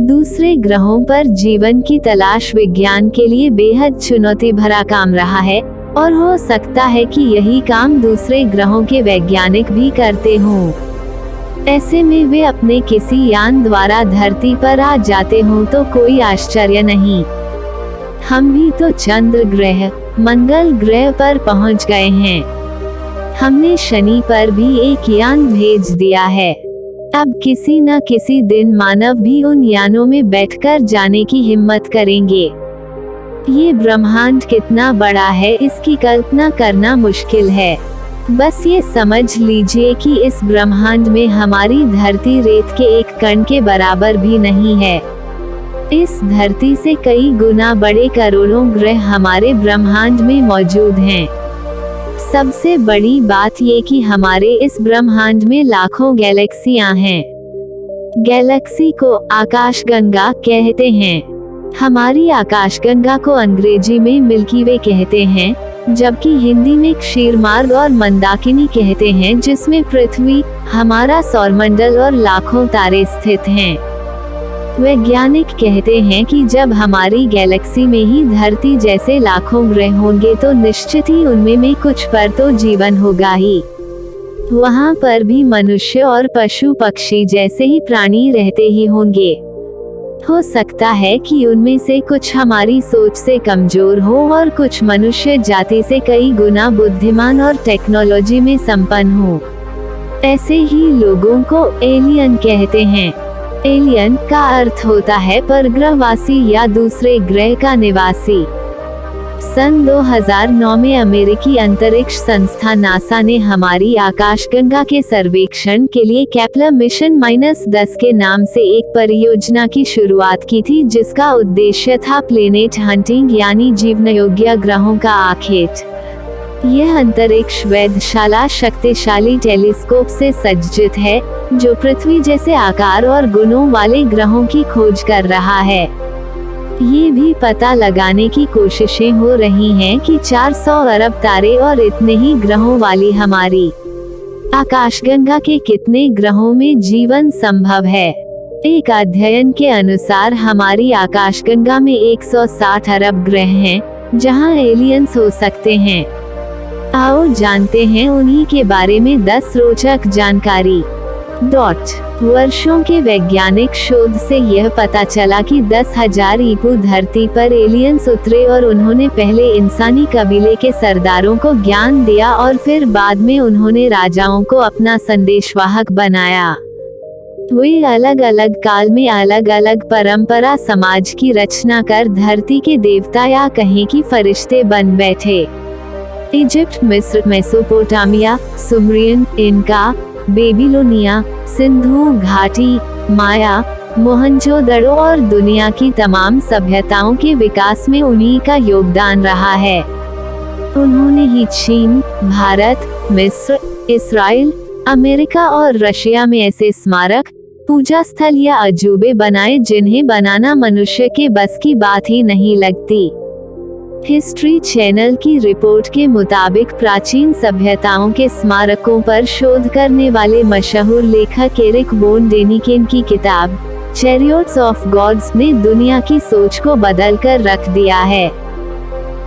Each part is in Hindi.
दूसरे ग्रहों पर जीवन की तलाश विज्ञान के लिए बेहद चुनौती भरा काम रहा है, और हो सकता है कि यही काम दूसरे ग्रहों के वैज्ञानिक भी करते हों। ऐसे में वे अपने किसी यान द्वारा धरती पर आ जाते हों तो कोई आश्चर्य नहीं। हम भी तो चंद्र ग्रह, मंगल ग्रह पर पहुंच गए हैं। हमने शनि पर भी एक यान भेज दिया है। अब किसी न किसी दिन मानव भी उन यानों में बैठकर जाने की हिम्मत करेंगे। ये ब्रह्मांड कितना बड़ा है इसकी कल्पना करना मुश्किल है। बस ये समझ लीजिए कि इस ब्रह्मांड में हमारी धरती रेत के एक कण के बराबर भी नहीं है। इस धरती से कई गुना बड़े करोड़ों ग्रह हमारे ब्रह्मांड में मौजूद हैं। सबसे बड़ी बात ये कि हमारे इस ब्रह्मांड में लाखों गैलेक्सियां हैं। गैलेक्सी को आकाशगंगा कहते हैं। हमारी आकाशगंगा को अंग्रेजी में मिल्की वे कहते हैं, जबकि हिंदी में क्षीरमार्ग और मंदाकिनी कहते हैं, जिसमें पृथ्वी, हमारा सौरमंडल और लाखों तारे स्थित हैं। वैज्ञानिक कहते हैं कि जब हमारी गैलेक्सी में ही धरती जैसे लाखों ग्रह होंगे तो निश्चित ही उनमें में कुछ पर तो जीवन होगा ही। वहाँ पर भी मनुष्य और पशु पक्षी जैसे ही प्राणी रहते ही होंगे। हो सकता है कि उनमें से कुछ हमारी सोच से कमजोर हो और कुछ मनुष्य जाति से कई गुना बुद्धिमान और टेक्नोलॉजी में संपन्न हो। ऐसे ही लोगों को एलियन कहते हैं। एलियन का अर्थ होता है परग्रहवासी या दूसरे ग्रह का निवासी। सन 2009 में अमेरिकी अंतरिक्ष संस्था नासा ने हमारी आकाशगंगा के सर्वेक्षण के लिए केपलर मिशन -10 के नाम से एक परियोजना की शुरुआत की थी, जिसका उद्देश्य था प्लेनेट हंटिंग यानी जीवन योग्य ग्रहों का आखेट। यह अंतरिक्ष वेधशाला शक्तिशाली टेलीस्कोप से सज्जित है, जो पृथ्वी जैसे आकार और गुणों वाले ग्रहों की खोज कर रहा है। ये भी पता लगाने की कोशिशें हो रही हैं कि 400 अरब तारे और इतने ही ग्रहों वाली हमारी आकाशगंगा के कितने ग्रहों में जीवन संभव है। एक अध्ययन के अनुसार हमारी आकाशगंगा में 160 अरब ग्रह हैं, जहां एलियंस हो सकते हैं। आओ जानते हैं उन्हीं के बारे में 10 रोचक जानकारी। वर्षों के वैज्ञानिक शोध से यह पता चला कि 10,000 ईपू धरती पर एलियंस उतरे और उन्होंने पहले इंसानी कबीले के सरदारों को ज्ञान दिया और फिर बाद में उन्होंने राजाओं को अपना संदेशवाहक बनाया। वे अलग अलग काल में अलग अलग परंपरा समाज की रचना कर धरती के देवता या कहें कि फरिश्ते बन बैठे। इजिप्ट, मिस्र, मेसोपोटामिया, सुमरियन, इनका, बेबीलोनिया, सिंधु घाटी, माया, मोहनजोदड़ो और दुनिया की तमाम सभ्यताओं के विकास में उन्हीं का योगदान रहा है। उन्होंने ही चीन, भारत, मिस्र, इस्राइल, अमेरिका और रशिया में ऐसे स्मारक, पूजा स्थल या अजूबे बनाए जिन्हें बनाना मनुष्य के बस की बात ही नहीं लगती। हिस्ट्री चैनल की रिपोर्ट के मुताबिक प्राचीन सभ्यताओं के स्मारकों पर शोध करने वाले मशहूर लेखक एरिक वोन डेनिकेन की किताब चैरियट्स ऑफ गॉड्स ने दुनिया की सोच को बदल कर रख दिया है।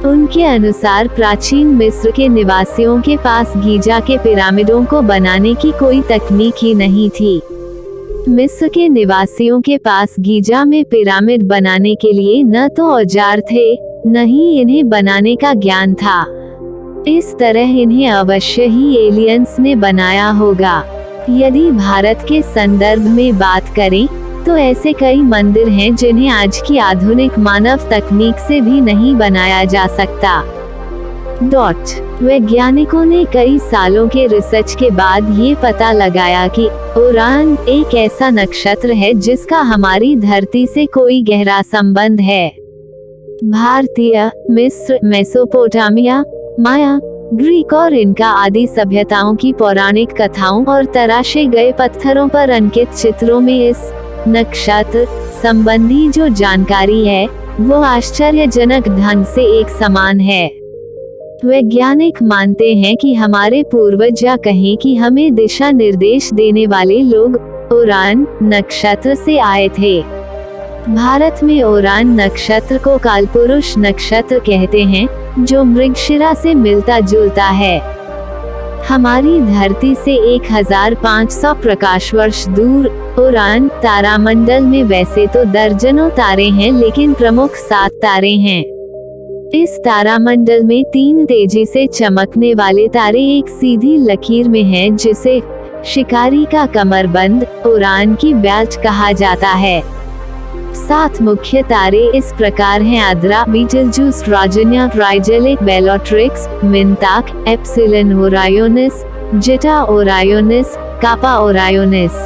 उनके अनुसार प्राचीन मिस्र के निवासियों के पास गीजा के पिरामिडों को बनाने की कोई तकनीक ही नहीं थी। मिस्र के निवासियों के पास गीजा में पिरामिड बनाने के लिए न तो औजार थे, न ही इन्हें बनाने का ज्ञान था। इस तरह इन्हें अवश्य ही एलियंस ने बनाया होगा। यदि भारत के संदर्भ में बात करें तो ऐसे कई मंदिर हैं जिन्हें आज की आधुनिक मानव तकनीक से भी नहीं बनाया जा सकता। वैज्ञानिकों ने कई सालों के रिसर्च के बाद ये पता लगाया कि ओरान एक ऐसा नक्षत्र है जिसका हमारी धरती से कोई गहरा संबंध है। भारतीय, मिस्र, मेसोपोटामिया, माया, ग्रीक और इनका आदि सभ्यताओं की पौराणिक कथाओं और तराशे गए पत्थरों पर अंकित चित्रों में इस नक्षत्र संबंधी जो जानकारी है वो आश्चर्यजनक ढंग से एक समान है। वैज्ञानिक मानते हैं कि हमारे पूर्वज या कहें कि हमें दिशा निर्देश देने वाले लोग ओरान नक्षत्र से आए थे। भारत में ओरान नक्षत्र को कालपुरुष नक्षत्र कहते हैं, जो मृगशिरा से मिलता जुलता है। हमारी धरती से 1500 प्रकाश वर्ष दूर ओरान तारामंडल में वैसे तो दर्जनों तारे हैं, लेकिन प्रमुख 7 तारे हैं। इस तारामंडल में 3 तेजी से चमकने वाले तारे एक सीधी लकीर में हैं, जिसे शिकारी का कमरबंद ओरान की बेल्ट कहा जाता है। 7 मुख्य तारे इस प्रकार हैं: आद्रा, बीटलजूस, राजन्या, ट्राइजेलिक, बेलोट्रिक्स, मिंताक, एप्सिलन ओरायोनिस, जेटा ओरायोनिस, कापा ओरायोनिस।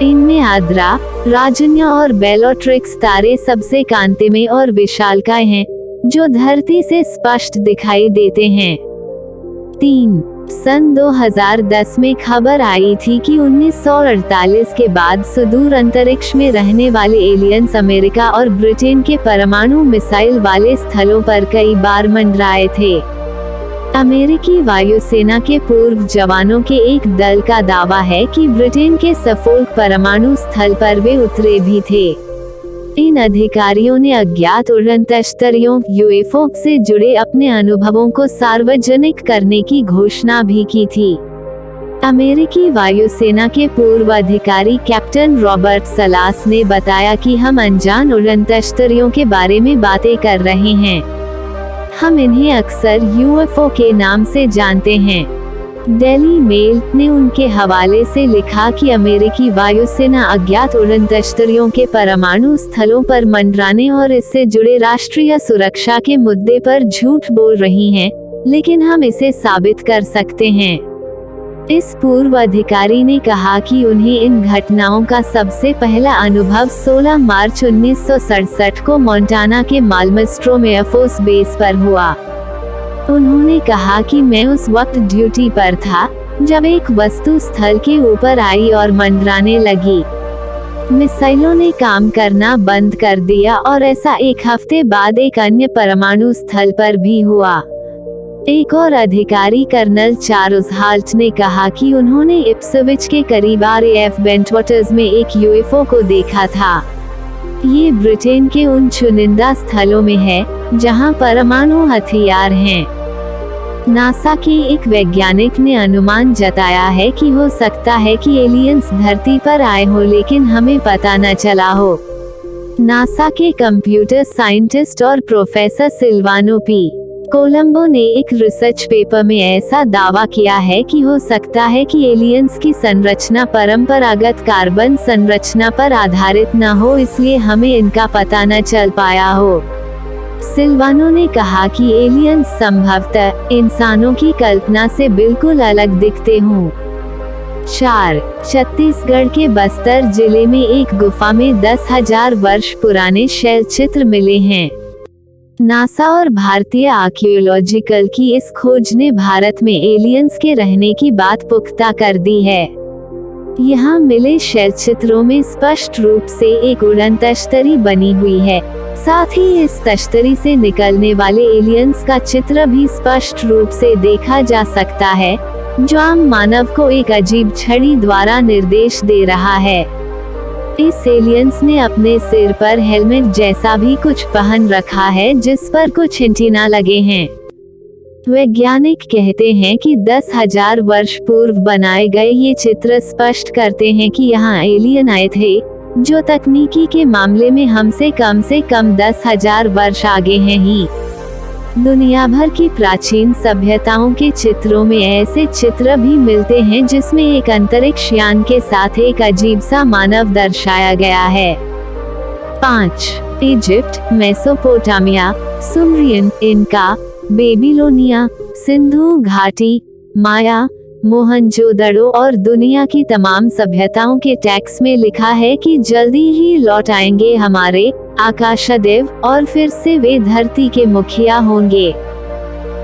इनमें आद्रा, राजन्या और बेलोट्रिक्स तारे सबसे कांतिमय और विशालकाय हैं, जो धरती से स्पष्ट दिखाई देते हैं। 3. सन 2010 में खबर आई थी कि 1948 के बाद सुदूर अंतरिक्ष में रहने वाले एलियंस अमेरिका और ब्रिटेन के परमाणु मिसाइल वाले स्थलों पर कई बार मंडराए थे। अमेरिकी वायुसेना के पूर्व जवानों के एक दल का दावा है कि ब्रिटेन के सफोल्क परमाणु स्थल पर वे उतरे भी थे। इन अधिकारियों ने अज्ञात उड़न तश्तरियों यूएफओ से जुड़े अपने अनुभवों को सार्वजनिक करने की घोषणा भी की थी। अमेरिकी वायुसेना के पूर्व अधिकारी कैप्टन रॉबर्ट सलास ने बताया कि हम अनजान उड़न तश्तरियों के बारे में बातें कर रहे हैं। हम इन्हें अक्सर यूएफओ के नाम से जानते हैं। डेली मेल ने उनके हवाले से लिखा कि अमेरिकी वायुसेना अज्ञात उड़न तश्तरियों के परमाणु स्थलों पर मंडराने और इससे जुड़े राष्ट्रीय सुरक्षा के मुद्दे पर झूठ बोल रही हैं, लेकिन हम इसे साबित कर सकते हैं। इस पूर्व अधिकारी ने कहा कि उन्हें इन घटनाओं का सबसे पहला अनुभव 16 मार्च 1967 को मोंटाना के मालमस्ट्रो में एयरफोर्स बेस पर हुआ। उन्होंने कहा कि मैं उस वक्त ड्यूटी पर था जब एक वस्तु स्थल के ऊपर आई और मंडराने लगी। मिसाइलों ने काम करना बंद कर दिया और ऐसा 1 हफ्ते बाद एक अन्य परमाणु स्थल पर भी हुआ। एक और अधिकारी कर्नल चार्ल्स हाल्ट ने कहा कि उन्होंने इप्सविच के करीब RAF बेंटवाटर्स में एक यूएफओ को देखा था। ये ब्रिटेन के उन चुनिंदा स्थलों में है जहां परमाणु हथियार हैं। नासा के एक वैज्ञानिक ने अनुमान जताया है कि हो सकता है कि एलियंस धरती पर आए हो, लेकिन हमें पता न चला हो। नासा के कंप्यूटर साइंटिस्ट और प्रोफेसर सिल्वानो पी. कोलंबो ने एक रिसर्च पेपर में ऐसा दावा किया है कि हो सकता है कि एलियंस की संरचना परंपरागत कार्बन संरचना पर आधारित न हो, इसलिए हमें इनका पता न चल पाया हो। सिल्वानो ने कहा कि एलियंस संभवतः इंसानों की कल्पना से बिल्कुल अलग दिखते हों। 4. छत्तीसगढ़ के बस्तर जिले में एक गुफा में 10,000 वर्ष पुराने शैल चित्र मिले हैं। नासा और भारतीय आर्कियोलॉजिकल की इस खोज ने भारत में एलियंस के रहने की बात पुख्ता कर दी है। यहाँ मिले शैल चित्रों में स्पष्ट रूप से एक उड़न तश्तरी बनी हुई है। साथ ही इस तश्तरी से निकलने वाले एलियंस का चित्र भी स्पष्ट रूप से देखा जा सकता है, जो आम मानव को एक अजीब छड़ी द्वारा निर्देश दे रहा है। इस एलियंस ने अपने सिर पर हेलमेट जैसा भी कुछ पहन रखा है, जिस पर कुछ एंटीना लगे हैं। वैज्ञानिक कहते हैं कि 10,000 वर्ष पूर्व बनाए गए ये चित्र स्पष्ट करते हैं कि यहाँ एलियन आए थे, जो तकनीकी के मामले में हमसे कम से कम 10,000 वर्ष आगे हैं ही। दुनिया भर की प्राचीन सभ्यताओं के चित्रों में ऐसे चित्र भी मिलते हैं जिसमें एक अंतरिक्ष यान के साथ एक अजीब सा मानव दर्शाया गया है। 5. इजिप्ट, मेसोपोटामिया, सुमरियन, इनका, बेबीलोनिया, सिंधु घाटी, माया, मोहनजोदड़ो और दुनिया की तमाम सभ्यताओं के टैक्स में लिखा है कि जल्दी ही लौट आएंगे हमारे आकाशदेव और फिर से वे धरती के मुखिया होंगे।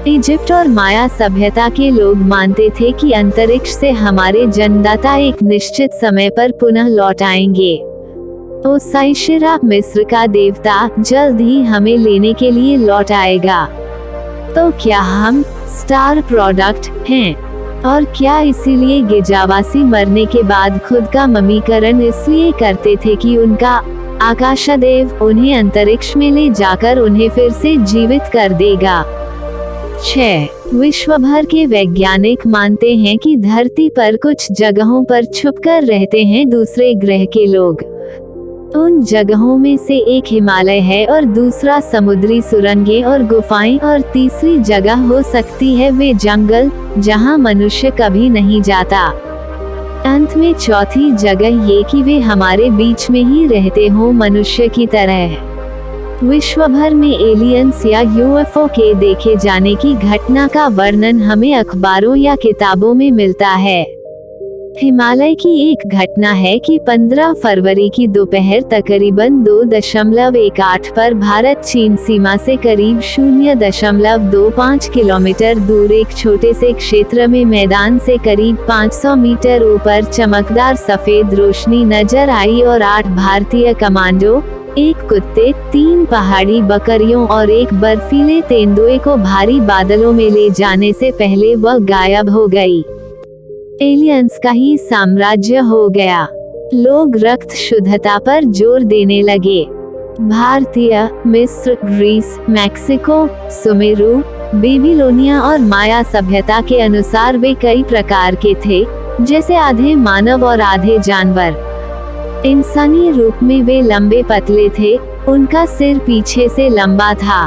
इजिप्ट और माया सभ्यता के लोग मानते थे कि अंतरिक्ष से हमारे जन्मदाता एक निश्चित समय पर पुनः लौट आएंगे। ओसाइशिरा, मिस्र का देवता, जल्द ही हमें लेने के लिए लौट आएगा। तो क्या हम स्टार प्रोडक्ट हैं? और क्या इसीलिए गिजावासी मरने के बाद खुद का ममीकरण इसलिए करते थे कि उनका आकाशदेव उन्हें अंतरिक्ष में ले जाकर उन्हें फिर से जीवित कर देगा। 6. विश्व भर के वैज्ञानिक मानते हैं कि धरती पर कुछ जगहों पर छुपकर रहते हैं दूसरे ग्रह के लोग। उन जगहों में से एक हिमालय है और दूसरा समुद्री सुरंगें और गुफाएं और तीसरी जगह हो सकती है वे जंगल जहां मनुष्य कभी नहीं जाता। अंत में चौथी जगह ये कि वे हमारे बीच में ही रहते हों मनुष्य की तरह। विश्व भर में एलियंस या यूएफओ के देखे जाने की घटना का वर्णन हमें अखबारों या किताबों में मिलता है। हिमालय की एक घटना है कि 15 फरवरी की दोपहर तकरीबन 2.18 पर भारत चीन सीमा से करीब 0.25 किलोमीटर दूर एक छोटे से क्षेत्र में मैदान से करीब 500 मीटर ऊपर चमकदार सफेद रोशनी नजर आई और 8 भारतीय कमांडो, 1 कुत्ते, 3 पहाड़ी बकरियों और 1 बर्फीले तेंदुए को भारी बादलों में ले जाने से पहले वह गायब हो गई। एलियंस का ही साम्राज्य हो गया। लोग रक्त शुद्धता पर जोर देने लगे। भारतीय, मिस्र, ग्रीस, मैक्सिको, सुमेरु, बेबीलोनिया और माया सभ्यता के अनुसार वे कई प्रकार के थे, जैसे आधे मानव और आधे जानवर। इंसानी रूप में वे लंबे पतले थे, उनका सिर पीछे से लंबा था।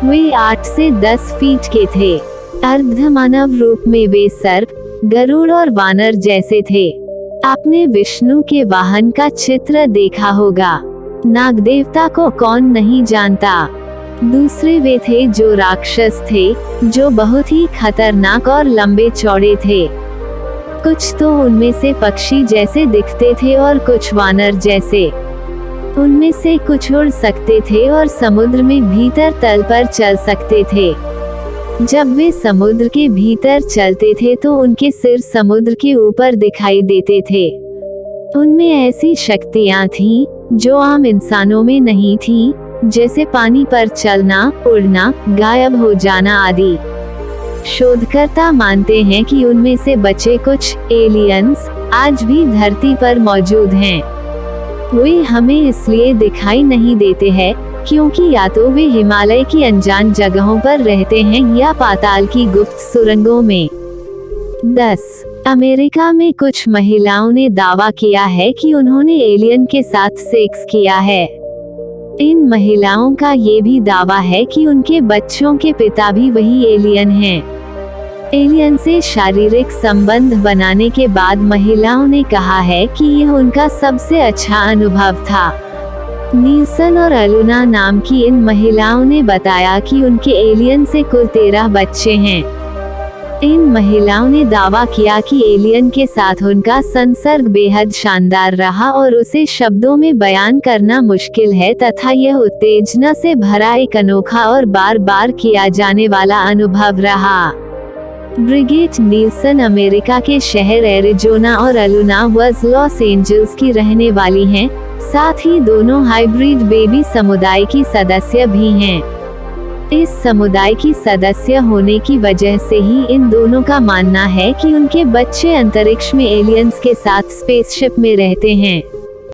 वे 8 से 10 फीट के थे। अर्धमानव रूप में वे सर्प, गरुड़ और वानर जैसे थे। आपने विष्णु के वाहन का चित्र देखा होगा। नाग देवता को कौन नहीं जानता। दूसरे वे थे जो राक्षस थे, जो बहुत ही खतरनाक और लंबे चौड़े थे। कुछ तो उनमें से पक्षी जैसे दिखते थे और कुछ वानर जैसे। उनमें से कुछ उड़ सकते थे और समुद्र में भीतर तल पर चल सकते थे। जब वे समुद्र के भीतर चलते थे तो उनके सिर समुद्र के ऊपर दिखाई देते थे। उनमें ऐसी शक्तियां थीं जो आम इंसानों में नहीं थीं, जैसे पानी पर चलना, उड़ना, गायब हो जाना आदि। शोधकर्ता मानते हैं कि उनमें से बचे कुछ एलियंस आज भी धरती पर मौजूद हैं। वे हमें इसलिए दिखाई नहीं देते हैं क्योंकि या तो वे हिमालय की अनजान जगहों पर रहते हैं या पाताल की गुप्त सुरंगों में। 10. अमेरिका में कुछ महिलाओं ने दावा किया है कि उन्होंने एलियन के साथ सेक्स किया है। इन महिलाओं का ये भी दावा है कि उनके बच्चों के पिता भी वही एलियन हैं। एलियन से शारीरिक संबंध बनाने के बाद महिलाओं ने कहा है कि यह उनका सबसे अच्छा अनुभव था। नीलसन और अलुना नाम की इन महिलाओं ने बताया कि उनके एलियन से कुल 13 बच्चे हैं। इन महिलाओं ने दावा किया कि एलियन के साथ उनका संसर्ग बेहद शानदार रहा और उसे शब्दों में बयान करना मुश्किल है तथा यह उत्तेजना से भरा एक अनोखा और बार बार किया जाने वाला अनुभव रहा। ब्रिगेट नीलसन अमेरिका के शहर एरिजोना और अलुना वज लॉस एंजल्स की रहने वाली हैं, साथ ही दोनों हाइब्रिड बेबी समुदाय की सदस्य भी हैं। इस समुदाय की सदस्य होने की वजह से ही इन दोनों का मानना है कि उनके बच्चे अंतरिक्ष में एलियंस के साथ स्पेसशिप में रहते हैं।